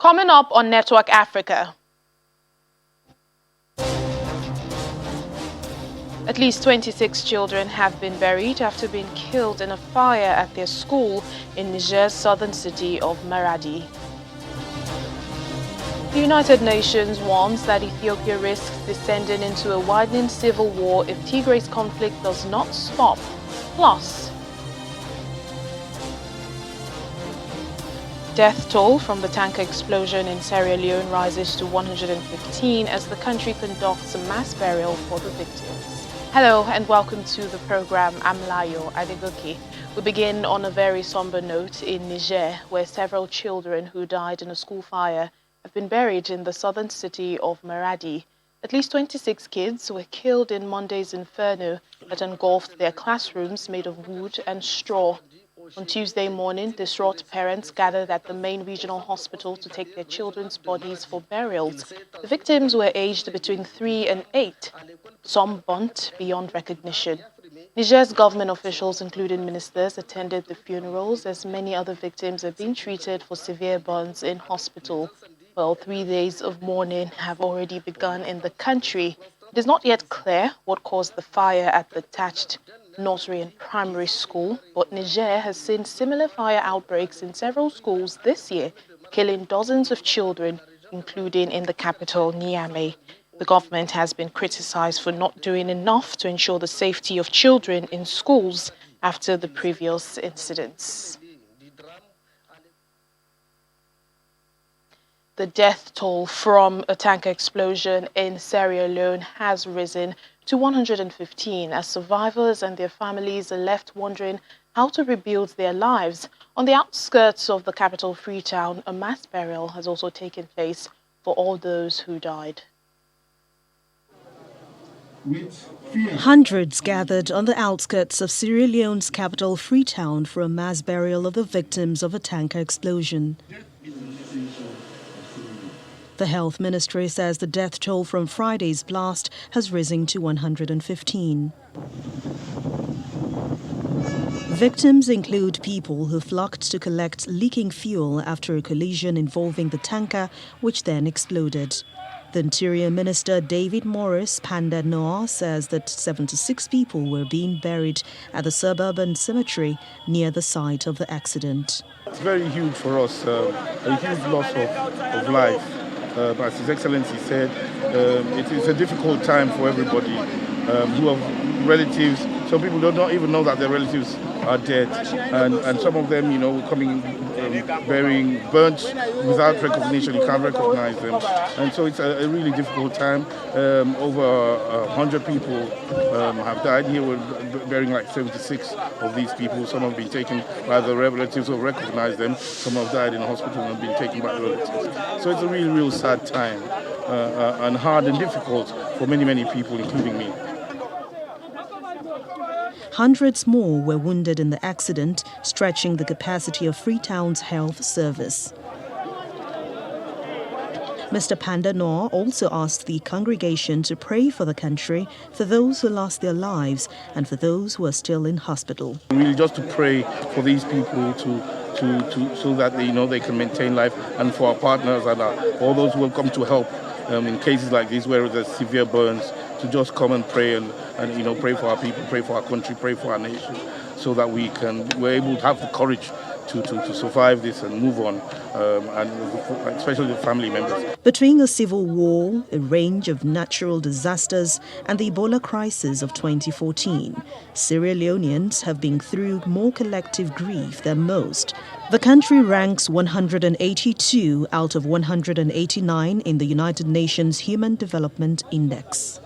Coming up on Network Africa. At least 26 children have been buried after being killed in a fire at their school in Niger's southern city of Maradi. The United Nations warns that Ethiopia risks descending into a widening civil war if Tigray's conflict does not stop. Plus, death toll from the tanker explosion in Sierra Leone rises to 115 as the country conducts a mass burial for the victims. Hello and welcome to the program. I'm Layo Adegoke. We begin on a very somber note in Niger, where several children who died in a school fire have been buried in the southern city of Maradi. At least 26 kids were killed in Monday's inferno that engulfed their classrooms made of wood and straw. On Tuesday morning, distraught parents gathered at the main regional hospital to take their children's bodies for burials. The victims were aged between 3 and 8, some burnt beyond recognition. Niger's government officials, including ministers, attended the funerals as many other victims are being treated for severe burns in hospital. Well, 3 days of mourning have already begun in the country. It is not yet clear what caused the fire at the thatched nursery and primary school, but Niger has seen similar fire outbreaks in several schools this year, killing dozens of children, including in the capital, Niamey. The government has been criticized for not doing enough to ensure the safety of children in schools after the previous incidents. The death toll from a tanker explosion in Sierra Leone has risen to 115 as survivors and their families are left wondering how to rebuild their lives. On the outskirts of the capital, Freetown, a mass burial has also taken place for all those who died. Hundreds gathered on the outskirts of Sierra Leone's capital, Freetown, for a mass burial of the victims of a tanker explosion. The health ministry says the death toll from Friday's blast has risen to 115. Victims include people who flocked to collect leaking fuel after a collision involving the tanker, which then exploded. The Interior Minister David Morris Panda Noah says that 76 people were being buried at the suburban cemetery near the site of the accident. It's very huge for us, a huge loss of life. As His Excellency said, it is a difficult time for everybody who have relatives. Some people do not even know that their relatives are dead, and some of them, coming, burying burnt without recognition. You can't recognize them, and so it's a really difficult time. Over 100 people have died. Here we're burying like 76 of these people. Some have been taken by the relatives who recognize them. Some have died in the hospital and have been taken by the relatives. So it's a real sad time, and hard and difficult for many people, including me. Hundreds more were wounded in the accident, stretching the capacity of Freetown's health service. Mr. Panda Noor also asked the congregation to pray for the country, for those who lost their lives, and for those who are still in hospital. Really just to pray for these people so that they can maintain life, and for our partners and all those who will come to help in cases like this where there's severe burns, to just come and pray and pray for our people, pray for our country, pray for our nation, so that we're able to have the courage to survive this and move on, and especially the family members. Between a civil war, a range of natural disasters, and the Ebola crisis of 2014, Sierra Leoneans have been through more collective grief than most. The country ranks 182 out of 189 in the United Nations Human Development Index.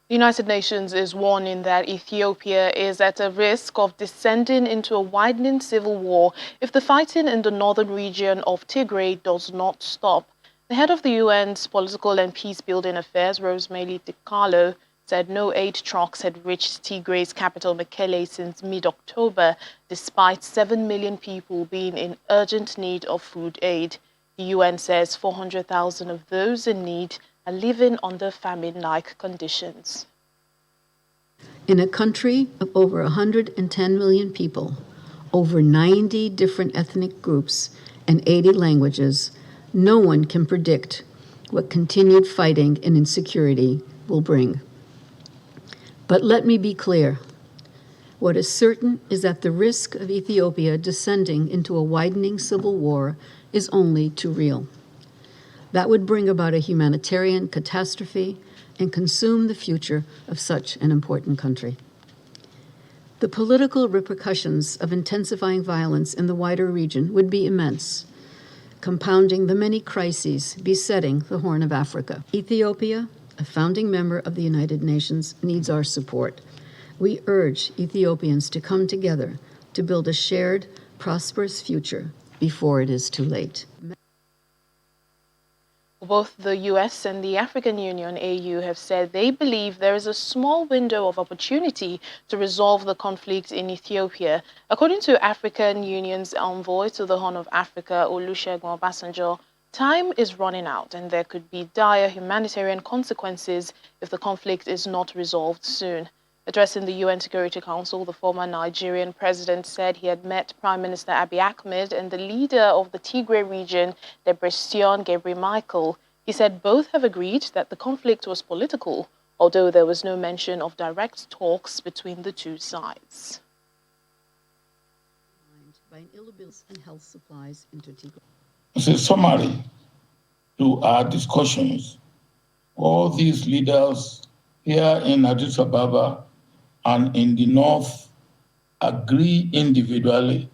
The United Nations is warning that Ethiopia is at a risk of descending into a widening civil war if the fighting in the northern region of Tigray does not stop. The head of the UN's Political and Peace-Building Affairs, Rosemary DiCarlo, said no aid trucks had reached Tigray's capital, Mekelle, since mid-October, despite 7 million people being in urgent need of food aid. The UN says 400,000 of those in need are living under famine-like conditions. In a country of over 110 million people, over 90 different ethnic groups and 80 languages, no one can predict what continued fighting and insecurity will bring. But let me be clear. What is certain is that the risk of Ethiopia descending into a widening civil war is only too real. That would bring about a humanitarian catastrophe and consume the future of such an important country. The political repercussions of intensifying violence in the wider region would be immense, compounding the many crises besetting the Horn of Africa. Ethiopia, a founding member of the United Nations, needs our support. We urge Ethiopians to come together to build a shared, prosperous future before it is too late. Both the US and the African Union, AU, have said they believe there is a small window of opportunity to resolve the conflict in Ethiopia. According to African Union's envoy to the Horn of Africa, Olusegun Obasanjo, time is running out and there could be dire humanitarian consequences if the conflict is not resolved soon. Addressing the UN Security Council, the former Nigerian president said he had met Prime Minister Abiy Ahmed and the leader of the Tigray region, Debretsion Gebremichael. He said both have agreed that the conflict was political, although there was no mention of direct talks between the two sides. And health supplies into Tigray. As a summary to our discussions, all these leaders here in Addis Ababa and in the north agree individually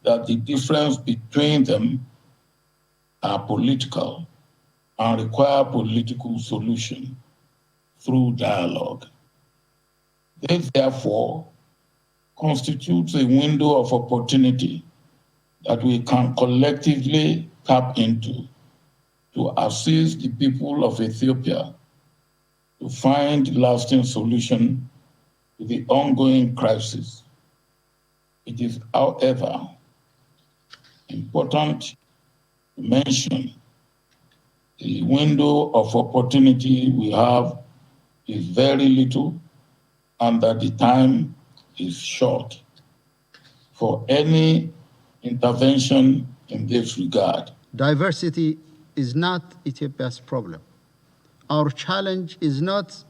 that the difference between them are political and require political solution through dialogue. This therefore constitutes a window of opportunity that we can collectively tap into to assist the people of Ethiopia to find lasting solution to the ongoing crisis. It is, however, important to mention the window of opportunity we have is very little and that the time is short for any intervention in this regard. Diversity is not Ethiopia's problem. Our challenge is not,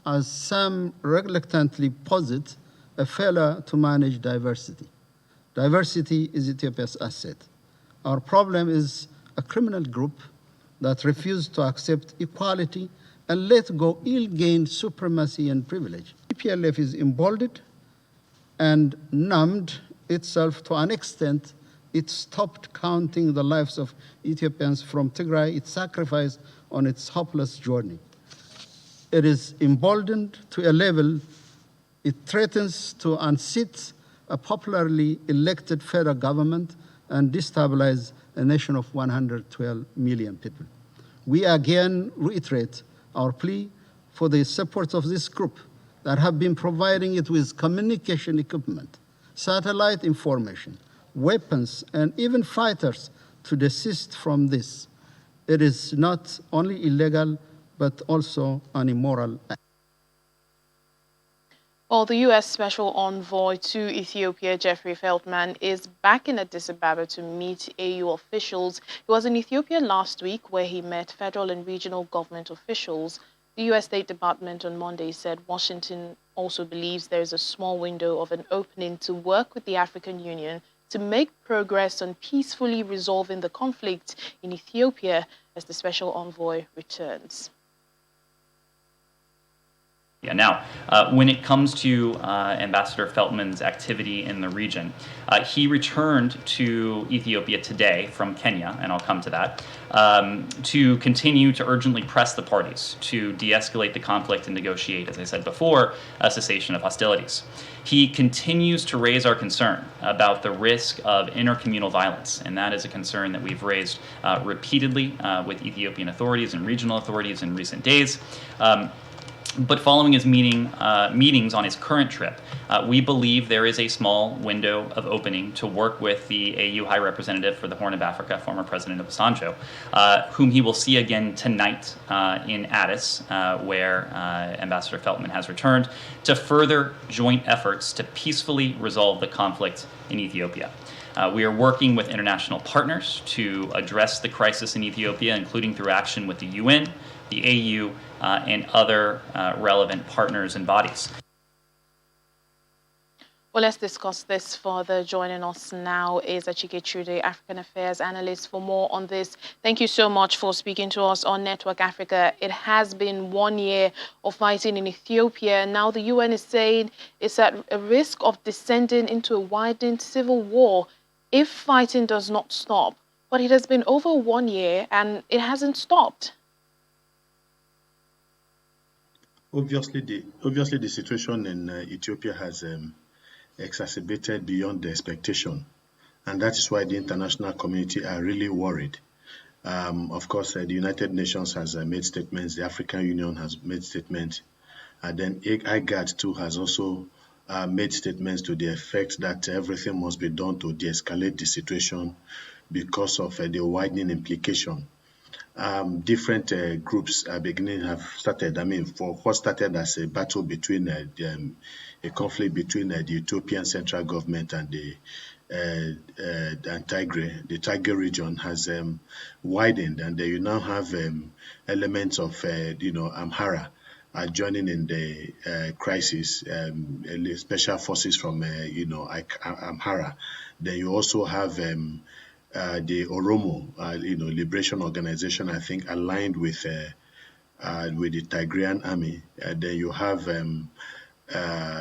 as some reluctantly posit, a failure to manage diversity. Diversity is Ethiopia's asset. Our problem is a criminal group that refused to accept equality and let go ill-gained supremacy and privilege. EPLF is emboldened and numbed itself to an extent it stopped counting the lives of Ethiopians from Tigray, its sacrifice on its hopeless journey. It is emboldened to a level it threatens to unseat a popularly elected federal government and destabilize a nation of 112 million people. We again reiterate our plea for the support of this group that have been providing it with communication equipment, satellite information, weapons, and even fighters to desist from this. It is not only illegal, but also an immoral act. Well, the U.S. Special Envoy to Ethiopia, Jeffrey Feltman, is back in Addis Ababa to meet AU officials. He was in Ethiopia last week where he met federal and regional government officials. The U.S. State Department on Monday said Washington also believes there is a small window of an opening to work with the African Union to make progress on peacefully resolving the conflict in Ethiopia as the Special Envoy returns. Yeah, now, when it comes to Ambassador Feltman's activity in the region, he returned to Ethiopia today from Kenya, and I'll come to that, to continue to urgently press the parties to de-escalate the conflict and negotiate, as I said before, a cessation of hostilities. He continues to raise our concern about the risk of intercommunal violence, and that is a concern that we've raised repeatedly with Ethiopian authorities and regional authorities in recent days. But following his meetings on his current trip, we believe there is a small window of opening to work with the AU High Representative for the Horn of Africa, former President Obasanjo, whom he will see again tonight in Addis, where Ambassador Feltman has returned, to further joint efforts to peacefully resolve the conflict in Ethiopia. We are working with international partners to address the crisis in Ethiopia, including through action with the UN, the AU, and other relevant partners and bodies. Well, let's discuss this further. Joining us now is Achike Chude, African Affairs Analyst. For more on this, thank you so much for speaking to us on Network Africa. It has been 1 year of fighting in Ethiopia. Now the UN is saying it's at a risk of descending into a widening civil war if fighting does not stop. But it has been over 1 year and it hasn't stopped. Obviously, the situation in Ethiopia has exacerbated beyond the expectation, and that is why the international community are really worried. Of course, the United Nations has made statements, the African Union has made statements, and then IGAD too has also made statements to the effect that everything must be done to de-escalate the situation because of the widening implication. Different groups have started. I mean, for what started as a battle between a conflict between the Ethiopian central government and the Tigray. The Tigray region has widened, and you now have elements of Amhara joining in the crisis, special forces from Amhara. Then you also have the Oromo, Liberation Organization, I think, aligned with the Tigrayan army. Then you have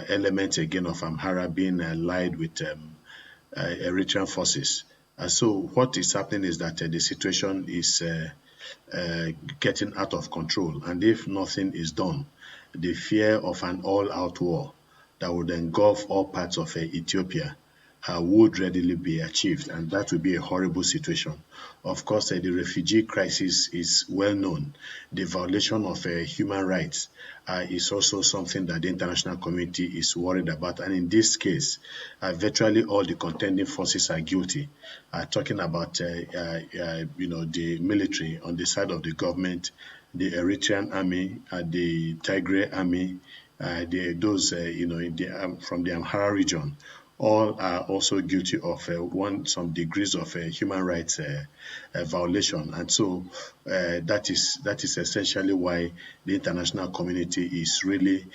elements again of Amhara being allied with Eritrean forces. So what is happening is that the situation is getting out of control, and if nothing is done, the fear of an all-out war that would engulf all parts of Ethiopia would readily be achieved, and that would be a horrible situation. Of course, the refugee crisis is well known. The violation of human rights is also something that the international community is worried about, and in this case, virtually all the contending forces are guilty. Talking about the military on the side of the government, the Eritrean army, the Tigray army, those from the Amhara region, all are also guilty of some degrees of human rights violation, and so that is essentially why the international community is really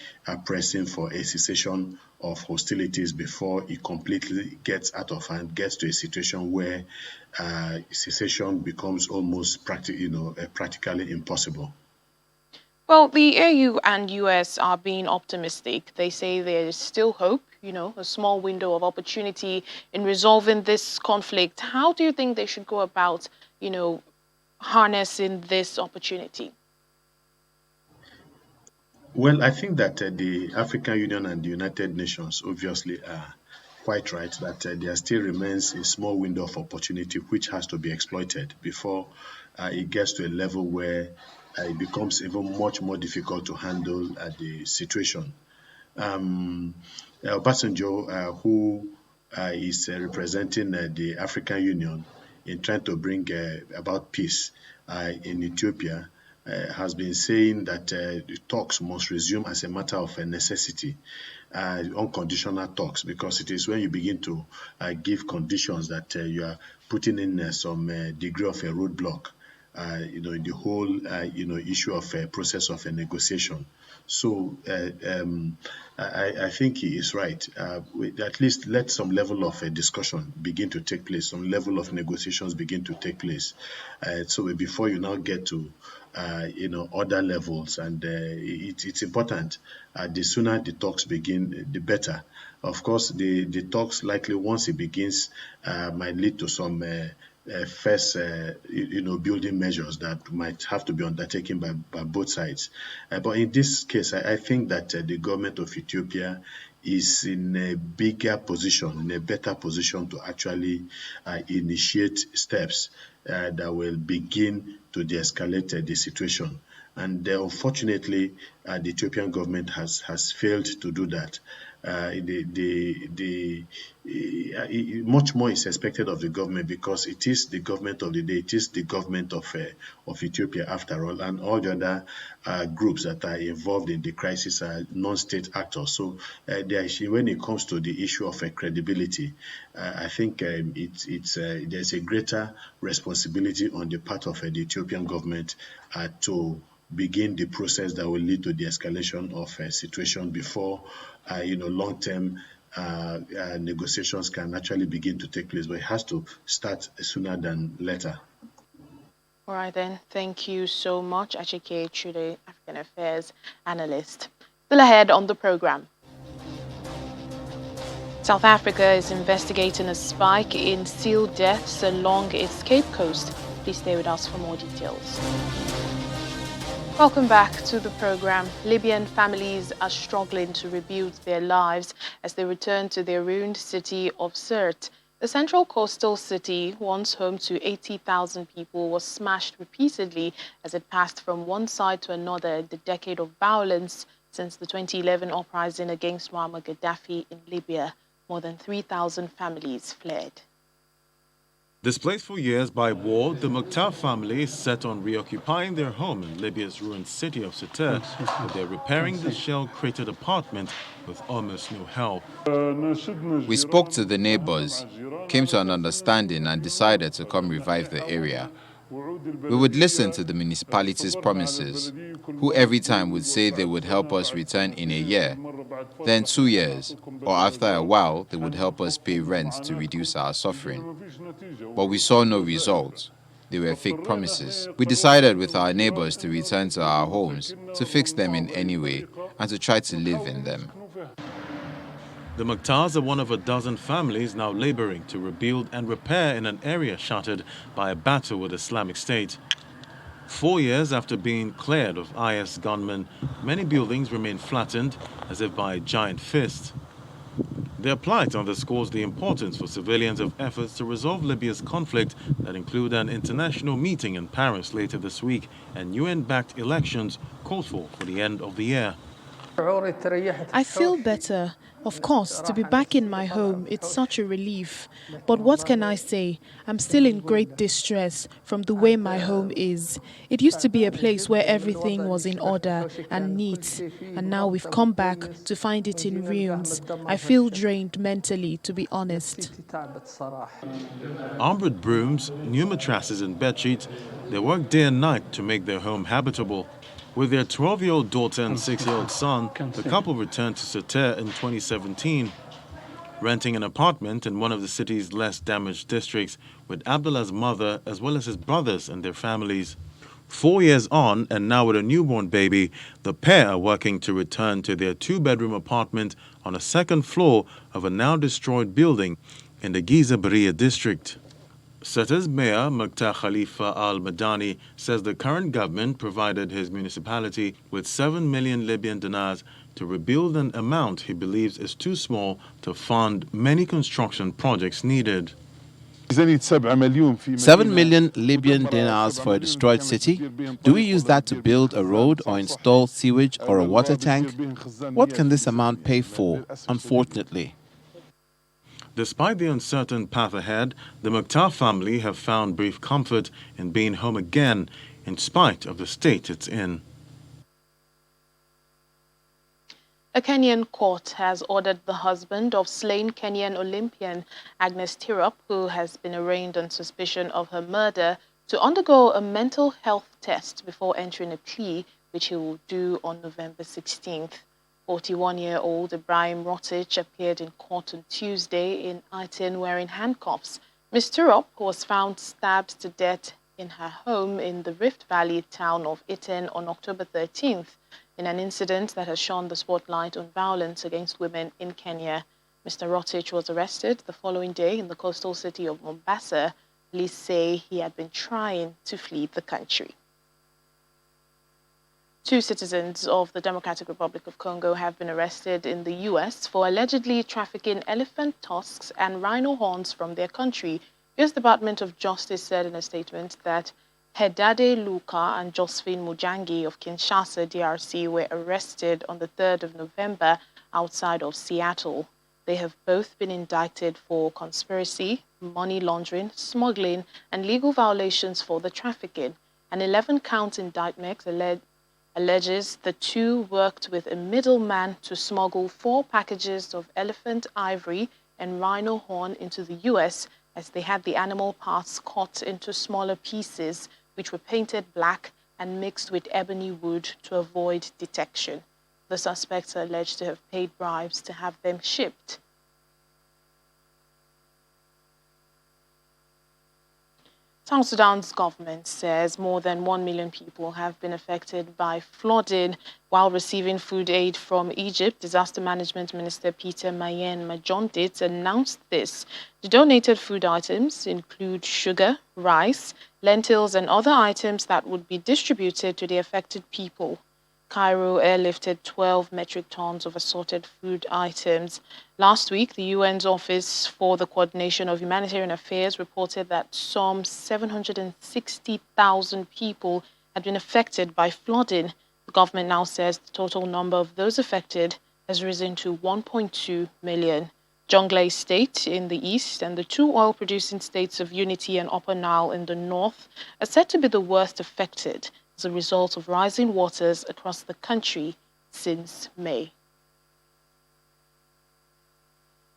pressing for a cessation of hostilities before it completely gets out of hand, gets to a situation where cessation becomes almost practically impossible. Well, the AU and US are being optimistic. They say there is still hope, a small window of opportunity in resolving this conflict. How do you think they should go about, harnessing this opportunity? Well, I think that the African Union and the United Nations obviously are quite right that there still remains a small window of opportunity which has to be exploited before it gets to a level where it becomes even much more difficult to handle the situation. Obasanjo, who is representing the African Union in trying to bring about peace in Ethiopia, has been saying that the talks must resume as a matter of necessity, unconditional talks, because it is when you begin to give conditions that you are putting in some degree of a roadblock, the whole, issue of a process of a negotiation. So I think he is right. At least let some level of a discussion begin to take place, some level of negotiations begin to take place. So before you now get to, other levels, and it's important. The sooner the talks begin, the better. Of course, the talks likely once it begins might lead to some first, building measures that might have to be undertaken by both sides. But in this case, I think that the government of Ethiopia is in a bigger position, in a better position to actually initiate steps that will begin to de-escalate the situation. And unfortunately, the Ethiopian government has failed to do that. Much more is expected of the government because it is the government of the day. It is the government of Ethiopia after all, and all the other groups that are involved in the crisis are non-state actors. So when it comes to the issue of credibility, I think there's a greater responsibility on the part of the Ethiopian government to begin the process that will lead to the escalation of a situation before long-term negotiations can actually begin to take place. But it has to start sooner than later. All right then, thank you so much, Achike Chude, African Affairs Analyst. Still ahead on the program. South Africa is investigating a spike in seal deaths along its Cape Coast. Please stay with us for more details. Welcome back to the program. Libyan families are struggling to rebuild their lives as they return to their ruined city of Sirte. The central coastal city, once home to 80,000 people, was smashed repeatedly as it passed from one side to another in the decade of violence since the 2011 uprising against Muammar Gaddafi in Libya. More than 3,000 families fled. Displaced for years by war, the Mukhtar family is set on reoccupying their home in Libya's ruined city of Sirte, but they're repairing the shell-cratered apartment with almost no help. We spoke to the neighbors, came to an understanding and decided to come revive the area. We would listen to the municipality's promises, who every time would say they would help us return in a year, then 2 years, or after a while they would help us pay rent to reduce our suffering. But we saw no results. They were fake promises. We decided with our neighbors to return to our homes, to fix them in any way, and to try to live in them. The Mukhtars are one of a dozen families now laboring to rebuild and repair in an area shattered by a battle with Islamic State. 4 years after being cleared of IS gunmen, many buildings remain flattened as if by a giant fist. Their plight underscores the importance for civilians of efforts to resolve Libya's conflict that include an international meeting in Paris later this week and UN-backed elections called for the end of the year. I feel better. Of course, to be back in my home, it's such a relief. But what can I say? I'm still in great distress from the way my home is. It used to be a place where everything was in order and neat, and now we've come back to find it in ruins. I feel drained mentally, to be honest. Armed with brooms, new mattresses and bedsheets, they work day and night to make their home habitable. With their 12-year-old daughter and 6-year-old son, the couple returned to Sirte in 2017, renting an apartment in one of the city's less damaged districts with Abdullah's mother as well as his brothers and their families. 4 years on, and now with a newborn baby, the pair are working to return to their 2-bedroom apartment on a second floor of a now destroyed building in the Giza Beria district. Sirte's mayor, Mukhtar Khalifa al-Madani, says the current government provided his municipality with 7 million Libyan dinars to rebuild an amount he believes is too small to fund many construction projects needed. 7 million Libyan dinars for a destroyed city? Do we use that to build a road or install sewage or a water tank? What can this amount pay for, unfortunately? Despite the uncertain path ahead, the Mukhtar family have found brief comfort in being home again, in spite of the state it's in. A Kenyan court has ordered the husband of slain Kenyan Olympian Agnes Tirop, who has been arraigned on suspicion of her murder, to undergo a mental health test before entering a plea, which he will do on November 16th. 41-year-old Ibrahim Rotich appeared in court on Tuesday in Iten wearing handcuffs. Ms. Tirop was found stabbed to death in her home in the Rift Valley town of Iten on October 13th, in an incident that has shone the spotlight on violence against women in Kenya. Mr. Rotich was arrested the following day in the coastal city of Mombasa. Police say he had been trying to flee the country. 2 citizens of the Democratic Republic of Congo have been arrested in the U.S. for allegedly trafficking elephant tusks and rhino horns from their country. U.S. Department of Justice said in a statement that Hedade Luka and Josephine Mujangi of Kinshasa, DRC, were arrested on the 3rd of November outside of Seattle. They have both been indicted for conspiracy, money laundering, smuggling, and legal violations for the trafficking. An 11-count indictment alleges the two worked with a middleman to smuggle 4 packages of elephant ivory and rhino horn into the U.S. as they had the animal parts cut into smaller pieces, which were painted black and mixed with ebony wood to avoid detection. The suspects are alleged to have paid bribes to have them shipped. South Sudan's government says more than 1 million people have been affected by flooding while receiving food aid from Egypt. Disaster Management Minister Peter Mayen Majondit announced this. The donated food items include sugar, rice, lentils, and other items that would be distributed to the affected people. Cairo airlifted 12 metric tons of assorted food items. Last week, the UN's Office for the Coordination of Humanitarian Affairs reported that some 760,000 people had been affected by flooding. The government now says the total number of those affected has risen to 1.2 million. Jonglei State in the east and the 2 oil-producing states of Unity and Upper Nile in the north are said to be the worst affected as a result of rising waters across the country since May.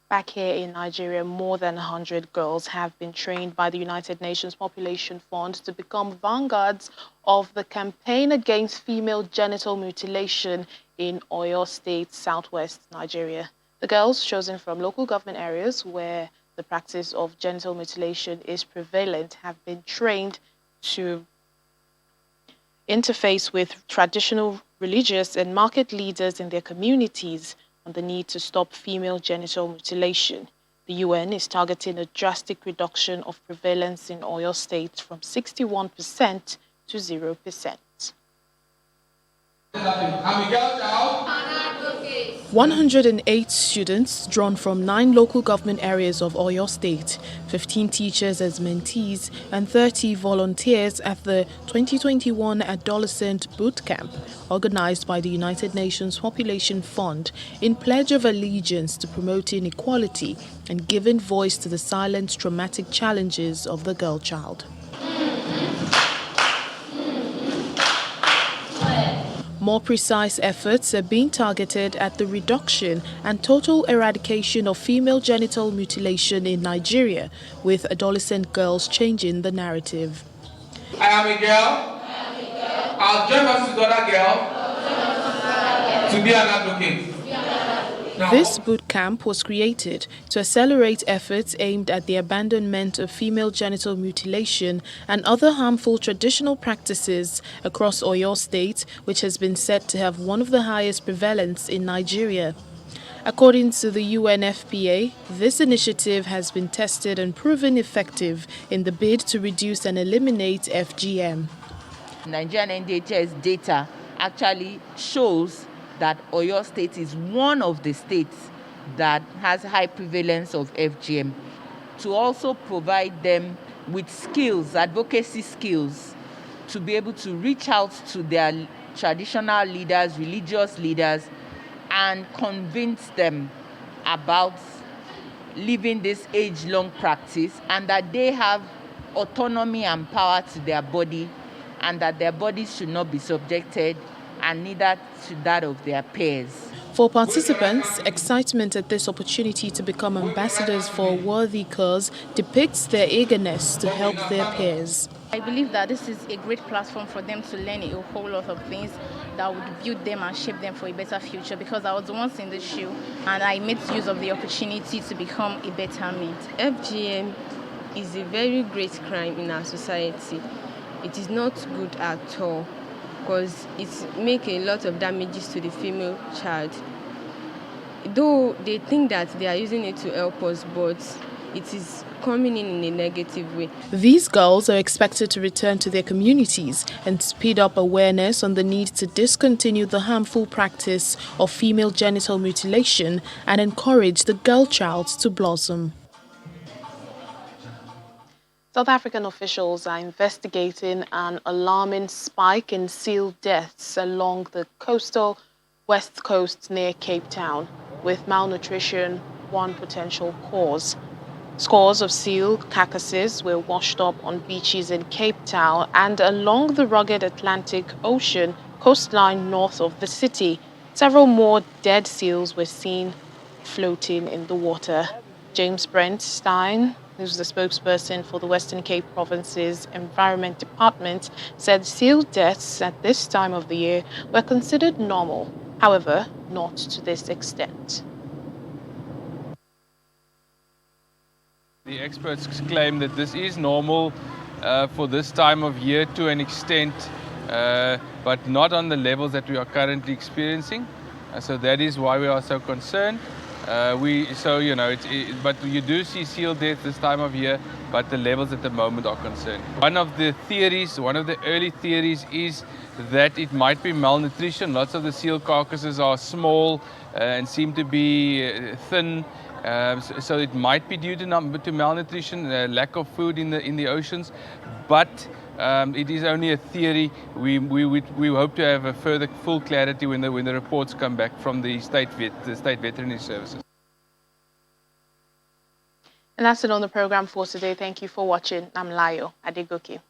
Back here in Nigeria, more than 100 girls have been trained by the United Nations Population Fund to become vanguards of the campaign against female genital mutilation in Oyo State, southwest Nigeria. The girls, chosen from local government areas where the practice of genital mutilation is prevalent, have been trained to interface with traditional, religious, and market leaders in their communities on the need to stop female genital mutilation. The UN is targeting a drastic reduction of prevalence in Oyo State from 61% to 0%. 108 students drawn from 9 local government areas of Oyo State, 15 teachers as mentees, and 30 volunteers at the 2021 Adolescent Boot Camp, organized by the United Nations Population Fund, in pledge of allegiance to promoting equality and giving voice to the silent traumatic challenges of the girl child. More precise efforts are being targeted at the reduction and total eradication of female genital mutilation in Nigeria, with adolescent girls changing the narrative. I am a girl. I'll join forces with other girls to be an advocate. This boot camp was created to accelerate efforts aimed at the abandonment of female genital mutilation and other harmful traditional practices across Oyo State, which has been said to have one of the highest prevalence in Nigeria. According to the UNFPA, this initiative has been tested and proven effective in the bid to reduce and eliminate FGM. Nigerian NDHS data actually shows that Oyo State is one of the states that has high prevalence of FGM, to also provide them with skills, advocacy skills, to be able to reach out to their traditional leaders, religious leaders, and convince them about living this age-long practice and that they have autonomy and power to their body and that their bodies should not be subjected and neither to that of their peers. For participants, excitement at this opportunity to become ambassadors for a worthy cause depicts their eagerness to help their peers. I believe that this is a great platform for them to learn a whole lot of things that would build them and shape them for a better future, because I was once in the shoe and I made use of the opportunity to become a better me. FGM is a very great crime in our society. It is not good at all, because it makes a lot of damages to the female child. Though they think that they are using it to help us, but it is coming in a negative way. These girls are expected to return to their communities and speed up awareness on the need to discontinue the harmful practice of female genital mutilation and encourage the girl child to blossom. South African officials are investigating an alarming spike in seal deaths along the coastal west coast near Cape Town, with malnutrition one potential cause. Scores of seal carcasses were washed up on beaches in Cape Town and along the rugged Atlantic Ocean coastline north of the city. Several more dead seals were seen floating in the water. James Brent Stein, who's the spokesperson for the Western Cape Province's Environment Department, said seal deaths at this time of the year were considered normal, however, not to this extent. The experts claim that this is normal for this time of year to an extent, but not on the levels that we are currently experiencing. So that is why we are so concerned. But you do see seal death this time of year, but the levels at the moment are concerned. One of the early theories is that it might be malnutrition. Lots of the seal carcasses are small and seem to be thin. So it might be due to malnutrition, lack of food in the oceans, but it is only a theory. We hope to have a further full clarity when the reports come back from the state veterinary services. And that's it on the program for today. Thank you for watching. I'm Layo Adegoke.